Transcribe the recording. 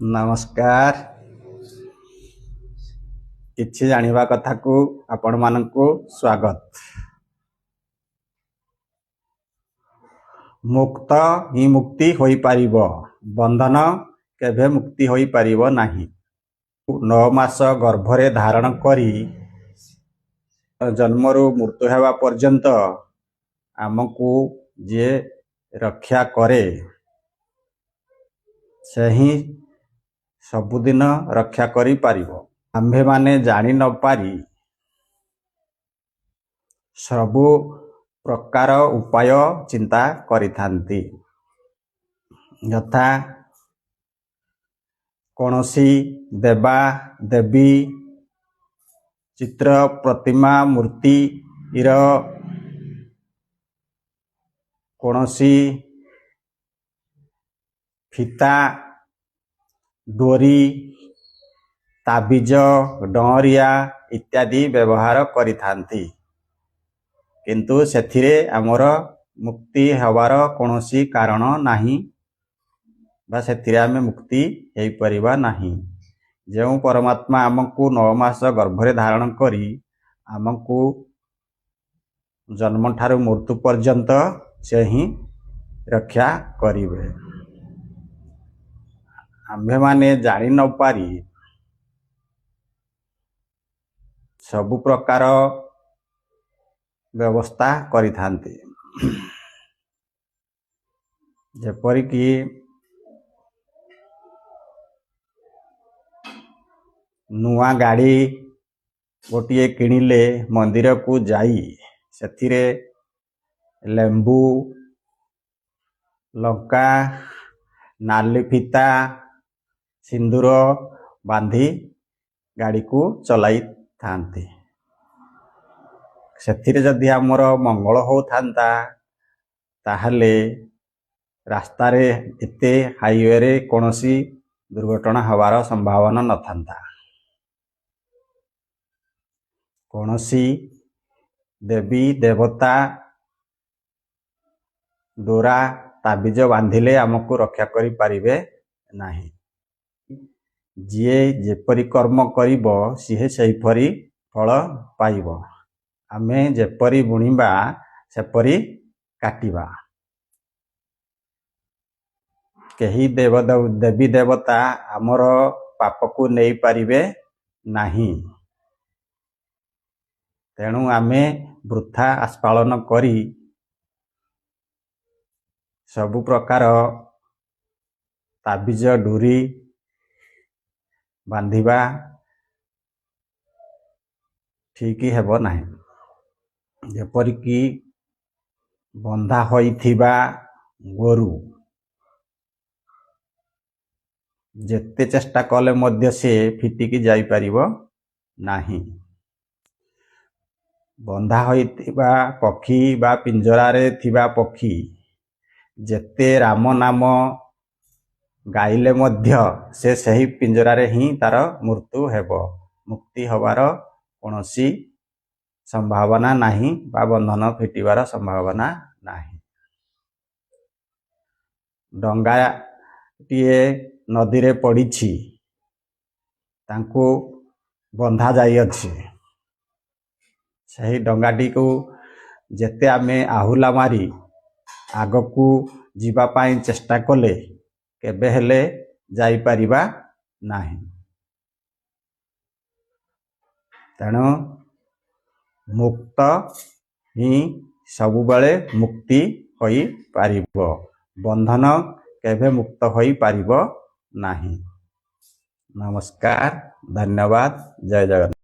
ନମସ୍କାର। କିଛି ଜାଣିବା କଥାକୁ ଆପଣମାନଙ୍କୁ ସ୍ୱାଗତ। ମୁକ୍ତ ହିଁ ମୁକ୍ତି ହୋଇପାରିବ, ବନ୍ଧନ କେବେ ମୁକ୍ତି ହୋଇପାରିବ ନାହିଁ। 9 ମାସ ଗର୍ଭରେ ଧାରଣ କରି ଜନ୍ମରୁ ମୃତ୍ୟୁ ହେବା ପର୍ଯ୍ୟନ୍ତ ଆମକୁ ଯିଏ ରକ୍ଷା କରେ ସେ ହିଁ ସବୁଦିନ ରକ୍ଷା କରିପାରିବ। ଆମ୍ଭେମାନେ ଜାଣି ନ ପାରି ସବୁ ପ୍ରକାର ଉପାୟ ଚିନ୍ତା କରିଥାନ୍ତି। ଯଥା କୌଣସି ଦେବା ଦେବୀ ଚିତ୍ର ପ୍ରତିମା ମୂର୍ତ୍ତିର କୌଣସି ଫିତା ଡୋରି ତାବିଜ ଡଅଁରିଆ ଇତ୍ୟାଦି ବ୍ୟବହାର କରିଥାନ୍ତି, କିନ୍ତୁ ସେଥିରେ ଆମର ମୁକ୍ତି ହେବାର କୌଣସି କାରଣ ନାହିଁ ବା ସେଥିରେ ଆମେ ମୁକ୍ତି ହେଇପାରିବା ନାହିଁ। ଯେଉଁ ପରମାତ୍ମା ଆମକୁ 9 ମାସ ଗର୍ଭରେ ଧାରଣ କରି ଆମକୁ ଜନ୍ମଠାରୁ ମୃତ୍ୟୁ ପର୍ଯ୍ୟନ୍ତ ସେ ହିଁ ରକ୍ଷା କରିବେ। ଆମ୍ଭେମାନେ ଜାଣି ନ ପାରି ସବୁ ପ୍ରକାର ବ୍ୟବସ୍ଥା କରିଥାନ୍ତି। ଯେପରିକି ନୂଆ ଗାଡ଼ି ଗୋଟିଏ କିଣିଲେ ମନ୍ଦିରକୁ ଯାଇ ସେଥିରେ ଲେମ୍ବୁ ଲଙ୍କା ନାଲି ଫିତା ସିନ୍ଦୁର ବାନ୍ଧି ଗାଡ଼ିକୁ ଚଲାଇଥାନ୍ତି। ସେଥିରେ ଯଦି ଆମର ମଙ୍ଗଳ ହେଉଥାନ୍ତା ତାହେଲେ ରାସ୍ତାରେ ଏତେ ହାଇୱେରେ କୌଣସି ଦୁର୍ଘଟଣା ହେବାର ସମ୍ଭାବନା ନଥାନ୍ତା। କୌଣସି ଦେବୀ ଦେବତା ଡୋରା ତାବିଜ ବାନ୍ଧିଲେ ଆମକୁ ରକ୍ଷା କରିପାରିବେ ନାହିଁ। ଯିଏ ଯେପରି କର୍ମ କରିବ ସିଏ ସେହିପରି ଫଳ ପାଇବ। ଆମେ ଯେପରି ବୁଣିବା ସେପରି କାଟିବା। କେହି ଦେବୀ ଦେବତା ଆମର ପାପକୁ ନେଇପାରିବେ ନାହିଁ। ତେଣୁ ଆମେ ବୃଥା ଆସ୍ଫାଳନ କରି ସବୁ ପ୍ରକାର ତାବିଜ ଡୋରି ବାନ୍ଧିବା ଠିକ୍ ହେବ ନାହିଁ। ଯେପରିକି ବନ୍ଧା ହୋଇଥିବା ଗୋରୁ ଯେତେ ଚେଷ୍ଟା କଲେ ମଧ୍ୟ ସେ ଫିଟିକି ଯାଇପାରିବ ନାହିଁ। ବନ୍ଧା ହୋଇଥିବା ପକ୍ଷୀ ବା ପିଞ୍ଜରାରେ ଥିବା ପକ୍ଷୀ ଯେତେ ରାମ ନାମ ଗାଇଲେ ମଧ୍ୟ ସେ ସେହି ପିଞ୍ଜରାରେ ହିଁ ତାର ମୃତ୍ୟୁ ହେବ। ମୁକ୍ତି ହେବାର କୌଣସି ସମ୍ଭାବନା ନାହିଁ ବା ବନ୍ଧନ ଫିଟିବାର ସମ୍ଭାବନା ନାହିଁ। ଡଙ୍ଗାଟିଏ ନଦୀରେ ପଡ଼ିଛି, ତାଙ୍କୁ ବନ୍ଧା ଯାଇଅଛି। ସେହି ଡଙ୍ଗାଟିକୁ ଯେତେ ଆମେ ଆହୁଲା ମାରି ଆଗକୁ ଯିବା ପାଇଁ ଚେଷ୍ଟା କଲେ କେବେ ହେଲେ ଯାଇପାରିବା ନାହିଁ। ତେଣୁ ମୁକ୍ତ ହିଁ ସବୁବେଳେ ମୁକ୍ତି ହୋଇପାରିବ, ବନ୍ଧନ କେବେ ମୁକ୍ତ ହୋଇପାରିବ ନାହିଁ। ନମସ୍କାର, ଧନ୍ୟବାଦ, ଜୟ ଜଗନ୍ନାଥ।